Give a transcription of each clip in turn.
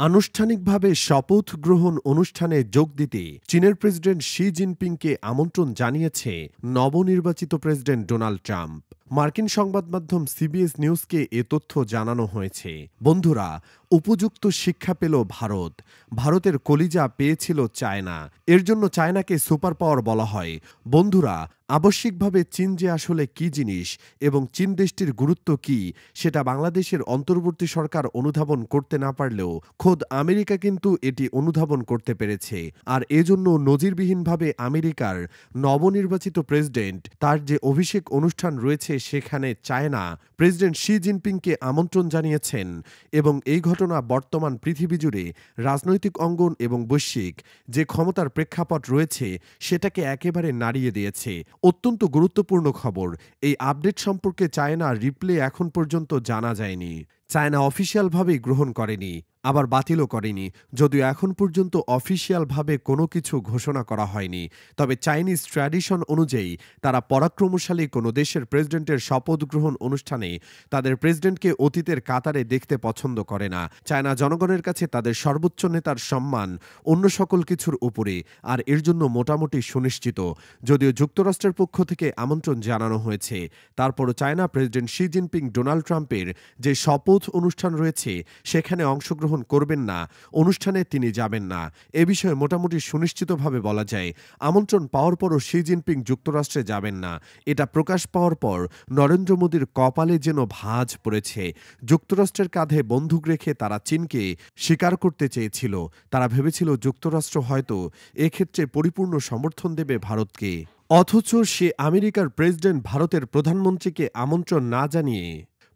আনুষ্ঠানিকভাবে শপথ গ্রহণ অনুষ্ঠানে যোগ দিতে চীনের প্রেসিডেন্ট শি জিনপিংকে আমন্ত্রণ জানিয়েছে নবনির্বাচিত প্রেসিডেন্ট ডোনাল্ড ট্রাম্প। মার্কিন সংবাদ মাধ্যম সিবিএস নিউজকে এ তথ্য জানানো হয়েছে। বন্ধুরা, উপযুক্ত শিক্ষা পেল ভারত। ভারতের কলিজা পেয়েছিল চায়না। এর জন্য চায়নাকে সুপার পাওয়ার বলা হয়। বন্ধুরা, আবশ্যিকভাবে চীন যে আসলে কি জিনিস এবং চীন দেশটির গুরুত্ব কি সেটা বাংলাদেশের অন্তর্বর্তী সরকার অনুধাবন করতে না পারলেও খোদ আমেরিকা কিন্তু এটি অনুধাবন করতে পেরেছে। আর এজন্য নজিরবিহীনভাবে আমেরিকার নবনির্বাচিত প্রেসিডেন্ট তার যে অভিষেক অনুষ্ঠান রয়েছে সেখানে চায়না প্রেসিডেন্ট শি জিনপিংকে আমন্ত্রণ জানিয়েছেন এবং এই ঘটনা বর্তমান পৃথিবী জুড়ে রাজনৈতিক অঙ্গন এবং বৈশ্বিক যে ক্ষমতার প্রেক্ষাপট রয়েছে সেটাকে একেবারে নাড়িয়ে দিয়েছে। অত্যন্ত গুরুত্বপূর্ণ খবর। এই আপডেট সম্পর্কে চায়না রিপ্লে এখন পর্যন্ত জানা যায়নি। চায়না অফিসিয়ালভাবেই গ্রহণ করেনি, আবার বাতিলও করেনি। যদিও এখন পর্যন্ত অফিসিয়ালভাবে কোনো কিছু ঘোষণা করা হয়নি, তবে চাইনিজ ট্র্যাডিশন অনুযায়ী তারা পরাক্রমশালী কোনো দেশের প্রেসিডেন্টের শপথ গ্রহণ অনুষ্ঠানে তাদের প্রেসিডেন্টকে অতীতের কাতারে দেখতে পছন্দ করে না। চায়না জনগণের কাছে তাদের সর্বোচ্চ নেতার সম্মান অন্য সকল কিছুর উপরে, আর এর জন্য মোটামুটি সুনিশ্চিত। যদিও যুক্তরাষ্ট্রের পক্ষ থেকে আমন্ত্রণ জানানো হয়েছে, তারপরও China president Xi Jinping Donald ট্রাম্পের যে শপথ অনুষ্ঠান রয়েছে সেখানে অংশগ্রহণ করবেন না, অনুষ্ঠানে তিনি যাবেন না। এ বিষয়ে মোটামুটি সুনিশ্চিতভাবে বলা যায়। আমন্ত্রণ পাওয়ার পরও শি জিনপিং যুক্তরাষ্ট্রে যাবেন না। এটা প্রকাশ পাওয়ার পর নরেন্দ্র মোদীর কপালে যেন ভাঁজ পড়েছে। যুক্তরাষ্ট্রের কাঁধে বন্দুক রেখে তারা চীনকে স্বীকার করতে চেয়েছিল। তারা ভেবেছিল যুক্তরাষ্ট্র হয়তো এক্ষেত্রে পরিপূর্ণ সমর্থন দেবে ভারতকে। অথচ সে আমেরিকার প্রেসিডেন্ট ভারতের প্রধানমন্ত্রীকে আমন্ত্রণ না জানিয়ে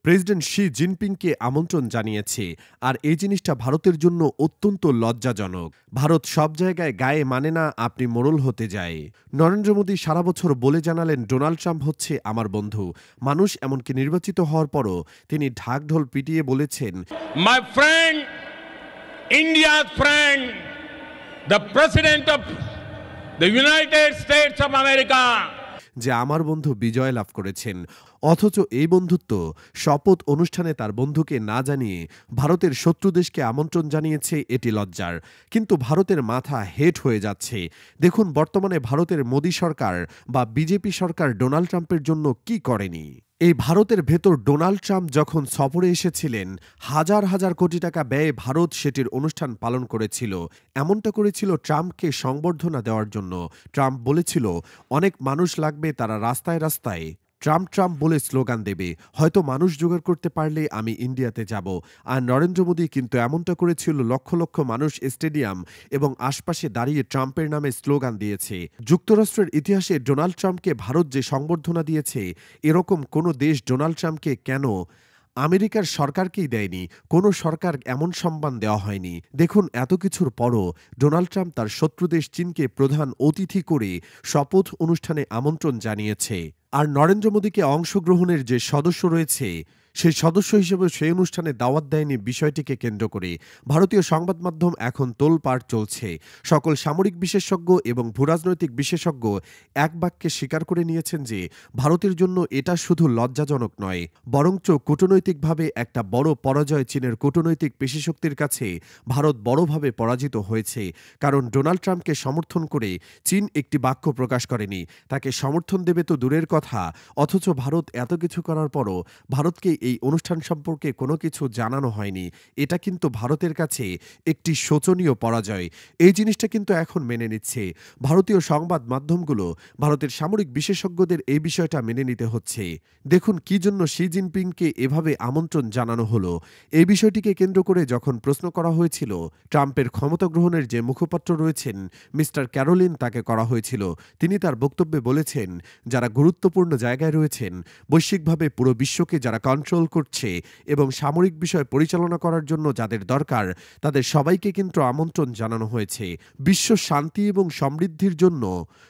প্রেসিডেন্ট শি জিনপিংকে আমন্ত্রণ জানিয়েছে। আর এই জিনিসটা ভারতের জন্য অত্যন্ত লজ্জাজনক। ভারত সব জায়গায় গায়ে মানে না আপনি মোড়ল হতে যায়। নরেন্দ্র মোদী সারা বছর বলে জানালেন ডোনাল্ড ট্রাম্প হচ্ছে আমার বন্ধু। মানুষ এমনকি নির্বাচিত হওয়ার পরও তিনি ঢাকঢোল পিটিয়ে বলেছেন, my friend, India's friend, the president of the United states of America, যে আমার বন্ধু বিজয় লাভ করেছেন। অথচ এই বন্ধুত্ব শপথ অনুষ্ঠানে তার বন্ধুকে না জানিয়ে ভারতের শত্রু দেশকে আমন্ত্রণ জানিয়েছে, এটি লজ্জার। কিন্তু ভারতের মাথা হেট হয়ে যাচ্ছে। দেখুন বর্তমানে ভারতের মোদী সরকার বা বিজেপি সরকার ডোনাল্ড ট্রাম্পের জন্য কি করেনি। এই ভারতের ভেতর ডোনাল্ড ট্রাম্প যখন সফরে এসেছিলেন, হাজার হাজার কোটি টাকা ব্যয়ে ভারত সেটির অনুষ্ঠান পালন করেছিল। এমনটা করেছিল ট্রাম্পকে সংবর্ধনা দেওয়ার জন্য। ট্রাম্প বলেছিল অনেক মানুষ লাগবে, তারা রাস্তায় রাস্তায় ট্রাম্প ট্রাম্প বলে স্লোগান দেবে। হয়তো মানুষ জোগাড় করতে পারলে আমি ইন্ডিয়াতে যাব। আর নরেন্দ্র মোদী কিন্তু এমনটা করেছিল, লক্ষ লক্ষ মানুষ স্টেডিয়াম এবং আশপাশে দাঁড়িয়ে ট্রাম্পের নামে স্লোগান দিয়েছে। যুক্তরাষ্ট্রের ইতিহাসে ডোনাল্ড ট্রাম্পকে ভারত যে সংবর্ধনা দিয়েছে, এরকম কোনো দেশ ডোনাল্ড ট্রাম্পকে কেন আমেরিকার সরকারকেই দেয়নি, কোনো সরকার এমন সম্মান দেওয়া হয়নি। দেখুন এত কিছুর পরও ডোনাল্ড ট্রাম্প তার শত্রুদেশ চীনকে প্রধান অতিথি করে শপথ অনুষ্ঠানে আমন্ত্রণ জানিয়েছে। আর নরেন্দ্র মোদীকে অংশগ্রহণের যে সদস্য রয়েছে সেই সদস্য হিসেবে সেই অনুষ্ঠানে দাওয়াত দেয়নি। বিষয়টিকে কেন্দ্র করে ভারতীয় সংবাদ মাধ্যম এখন তোলপাড় চলছে। সকল সামরিক বিশেষজ্ঞ এবং ভূরাজনৈতিক বিশেষজ্ঞ এক বাক্যে স্বীকার করে নিয়েছেন যে ভারতের জন্য এটা শুধু লজ্জাজনক নয়, বরঞ্চ কূটনৈতিকভাবে একটা বড় পরাজয়। চীনের কূটনৈতিক পেশিশক্তির কাছে ভারত বড়ভাবে পরাজিত হয়েছে। কারণ ডোনাল্ড ট্রাম্পকে সমর্থন করে চীন একটি বাক্য প্রকাশ করেনি। তাকে সমর্থন দেবে তো দূরের কথা, অথচ ভারত এত কিছু করার পরও ভারতকে এই অনুষ্ঠান সম্পর্কে কোনো কিছু জানানো হয়নি। এটা কিন্তু ভারতের কাছে একটি শোচনীয় পরাজয়। এই জিনিসটা কিন্তু এখন মেনে নিচ্ছে ভারতীয় সংবাদ মাধ্যমগুলো। ভারতের সামরিক বিশেষজ্ঞদের এই বিষয়টা মেনে নিতে হচ্ছে। দেখুন কি জন্য শি জিনপিংকে এভাবে আমন্ত্রণ জানানো হলো। এই বিষয়টিকে কেন্দ্র করে যখন প্রশ্ন করা হয়েছিল, ট্রাম্পের ক্ষমতা গ্রহণের যে মুখপাত্র রয়েছেন মিস্টার ক্যারোলিন, তাকে করা হয়েছিল। তিনি তার বক্তব্যে বলেছেন, যারা গুরুত্বপূর্ণ জায়গায় রয়েছেন, বৈশ্বিকভাবে পুরো বিশ্বকে যারা কন্ট্রোল করছে এবং সামরিক বিষয় পরিচালনা করার জন্য যাদের দরকার, তাদের সবাইকে কিন্তু আমন্ত্রণ জানানো হয়েছে। বিশ্ব শান্তি এবং সমৃদ্ধির জন্য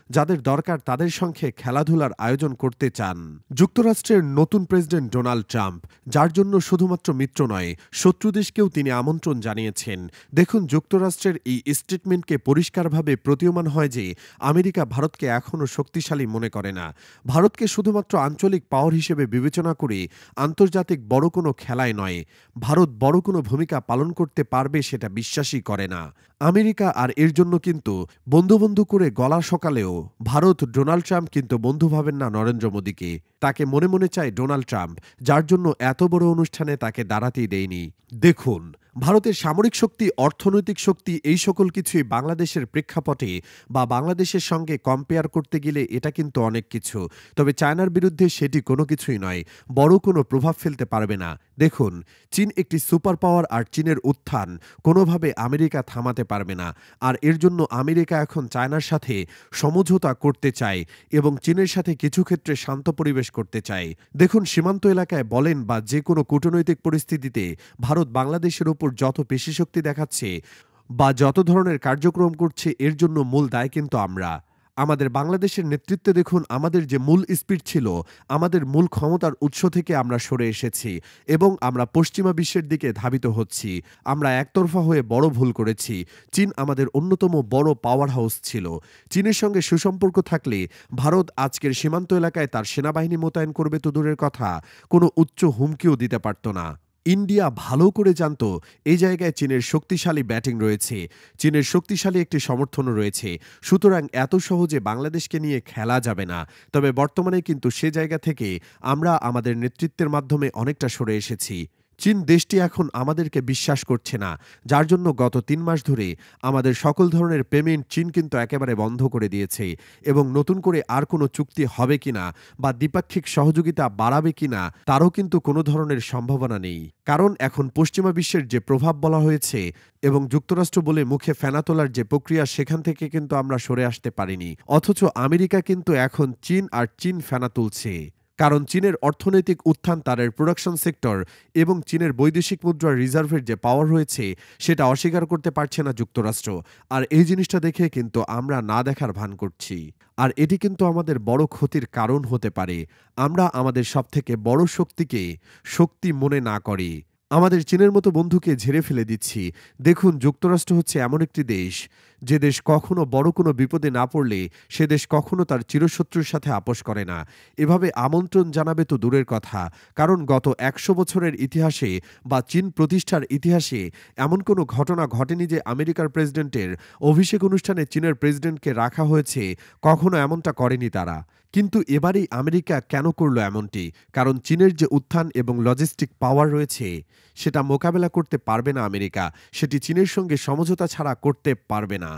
যাদের দরকার তাদের সঙ্গে খেলাধুলার আয়োজন করতে চান যুক্তরাষ্ট্রের নতুন প্রেসিডেন্ট ডোনাল্ড ট্রাম্প, যার জন্য শুধুমাত্র মিত্র নয় শত্রু দেশকেও তিনি আমন্ত্রণ জানিয়েছেন। দেখুন যুক্তরাষ্ট্রের এই স্টেটমেন্টকে পরিষ্কারভাবে প্রতীয়মান হয় যে আমেরিকা ভারতকে এখনও শক্তিশালী মনে করে না। ভারতকে শুধুমাত্র আঞ্চলিক পাওয়ার হিসেবে বিবেচনা করে আন্তর্জাতিক আন্তর্জাতিক বড় কোনো খেলায় নয়, ভারত বড় কোনো ভূমিকা পালন করতে পারবে সেটা বিশ্বাসই করে না। আমেরিকা আর এর জন্য কিন্তু বন্ধু বন্ধু করে গলা সকালেও ভারত ডোনাল্ড ট্রাম্প কিন্তু বন্ধু ভাবেন না নরেন্দ্র মোদীকে। তাকে মনে মনে চায় ডোনাল্ড ট্রাম্প, যার জন্য এত বড় অনুষ্ঠানে তাকে দাঁড়াতেই দেয়নি। দেখুন, ভারতের সামরিক শক্তি, অর্থনৈতিক শক্তি এই সকল কিছুই বাংলাদেশের প্রেক্ষাপটে বা বাংলাদেশের সঙ্গে কম্পেয়ার করতে গেলে এটা কিন্তু অনেক কিছু। তবে চায়নার বিরুদ্ধে সেটি কোনো কিছুই নয়, বড় কোনো প্রভাব ফেলতে পারবে না। দেখুন, চীন একটি সুপার পাওয়ার, আর চীনের উত্থান কোনোভাবে আমেরিকা থামাতে পারবে না। আর এর জন্য আমেরিকা এখন চায়নার সাথে সমঝোতা করতে চায় এবং চীনের সাথে কিছু ক্ষেত্রে শান্ত পরিবেশ করতে চায়। দেখুন, সীমান্ত এলাকায় বলেন বা যে কোনো কূটনৈতিক পরিস্থিতিতে ভারত বাংলাদেশের উপর যত পেশিশক্তি দেখাচ্ছে বা যত ধরনের কার্যক্রম করছে, এর জন্য মূল দায় কিন্তু আমরা। আমাদের বাংলাদেশের নেতৃত্বে দেখুন, আমাদের যে মূল স্পিড ছিল, আমাদের মূল ক্ষমতার উৎস থেকে আমরা সরে এসেছি এবং আমরা পশ্চিমা বিশ্বের দিকে ধাবিত হচ্ছি। আমরা একতরফা হয়ে বড় ভুল করেছি। চীন আমাদের অন্যতম বড় পাওয়ার হাউস ছিল। চীনের সঙ্গে সুসম্পর্ক থাকলে ভারত আজকের সীমান্ত এলাকায় তার সেনাবাহিনী মোতায়েন করবে তো দূরের কথা, কোনো উচ্চ হুমকিও দিতে পারত না। ইন্ডিয়া ভালো করে জানত এই জায়গায় চীনের শক্তিশালী ব্যাটিং রয়েছে, চীনের শক্তিশালী একটি সমর্থনও রয়েছে। সুতরাং এত সহজে বাংলাদেশকে নিয়ে খেলা যাবে না। তবে বর্তমানে কিন্তু সে জায়গা থেকে আমরা আমাদের নেতৃত্বের মাধ্যমে অনেকটা সরে এসেছি। চীন দেশটি এখন আমাদেরকে বিশ্বাস করছে না, যার জন্য গত ৩ মাস ধরে আমাদের সকল ধরনের পেমেন্ট চীন কিন্তু একেবারে বন্ধ করে দিয়েছে এবং নতুন করে আর কোনো চুক্তি হবে কিনা বা দ্বিপাক্ষিক সহযোগিতা বাড়াবে কিনা তারও কিন্তু কোনো ধরনের সম্ভাবনা নেই। কারণ এখন পশ্চিমা বিশ্বের যে প্রভাব বলা হয়েছে এবং যুক্তরাষ্ট্র বলে মুখে ফেনা তোলার যে প্রক্রিয়া, সেখান থেকে কিন্তু আমরা সরে আসতে পারিনি। অথচ আমেরিকা কিন্তু এখন চীন আর চীন ফেনা তুলছে। কারণ চীনের অর্থনৈতিক উত্থান, তাদের প্রোডাকশন সেক্টর এবং চীনের বৈদেশিক মুদ্রার রিজার্ভের যে পাওয়ার রয়েছে সেটা অস্বীকার করতে পারছে না যুক্তরাষ্ট্র। আর এই জিনিসটা দেখে কিন্তু আমরা না দেখার ভান করছি। আর এটি কিন্তু আমাদের বড় ক্ষতির কারণ হতে পারে। আমরা আমাদের সবথেকে বড় শক্তিকে শক্তি মনে না করি আমাদের চীনের মতো বন্ধুকে ঝেড়ে ফেলে দিচ্ছি। দেখুন, যুক্তরাষ্ট্র হচ্ছে এমন একটি দেশ যে দেশ কখনো বড় কোনো বিপদে না পড়লে সে দেশ কখনো তার চিরশত্রুর সাথে আপোষ করে না। এভাবে আমন্ত্রণ জানাবে তো দূরের কথা, কারণ গত ১০০ বছরের ইতিহাসে বা চীন প্রতিষ্ঠার ইতিহাসে এমন কোনো ঘটনা ঘটেনি যে আমেরিকার প্রেসিডেন্টের অভিষেক অনুষ্ঠানে চীনের প্রেসিডেন্টকে রাখা হয়েছে। কখনো এমনটা করেনি তারা। কিন্তু এবারেই আমেরিকা কেন করল এমনটি? কারণ চীনের যে উত্থান এবং লজিস্টিক পাওয়ার রয়েছে সেটা মোকাবেলা করতে পারবে না আমেরিকা। সেটি চীনের সঙ্গে সমঝোতা ছাড়া করতে পারবে না।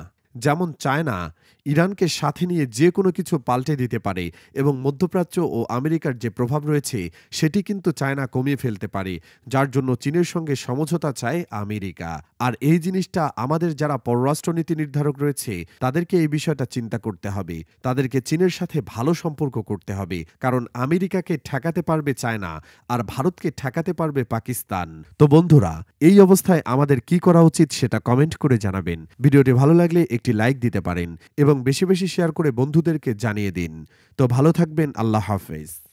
যেমন চায়না ইরানকে সাথে নিয়ে যে কোনো কিছু পাল্টে দিতে পারে এবং মধ্যপ্রাচ্য ও আমেরিকার যে প্রভাব রয়েছে সেটি কিন্তু চায়না কমিয়ে ফেলতে পারে, যার জন্য চীনের সঙ্গে সমঝোতা চায় আমেরিকা। আর এই জিনিসটা আমাদের যারা পররাষ্ট্রনীতি নির্ধারক রয়েছে তাদেরকে এই বিষয়টা চিন্তা করতে হবে। তাদেরকে চীনের সাথে ভালো সম্পর্ক করতে হবে, কারণ আমেরিকাকে ঠেকাতে পারবে চায়না আর ভারতকে ঠেকাতে পারবে পাকিস্তান। তো বন্ধুরা, এই অবস্থায় আমাদের কি করা উচিত সেটা কমেন্ট করে জানাবেন। ভিডিওটি ভালো লাগলে একটি লাইক দিতে পারেন এবং বেশি বেশি শেয়ার করে বন্ধুদেরকে জানিয়ে দিন। তো ভালো থাকবেন। আল্লাহ হাফেজ।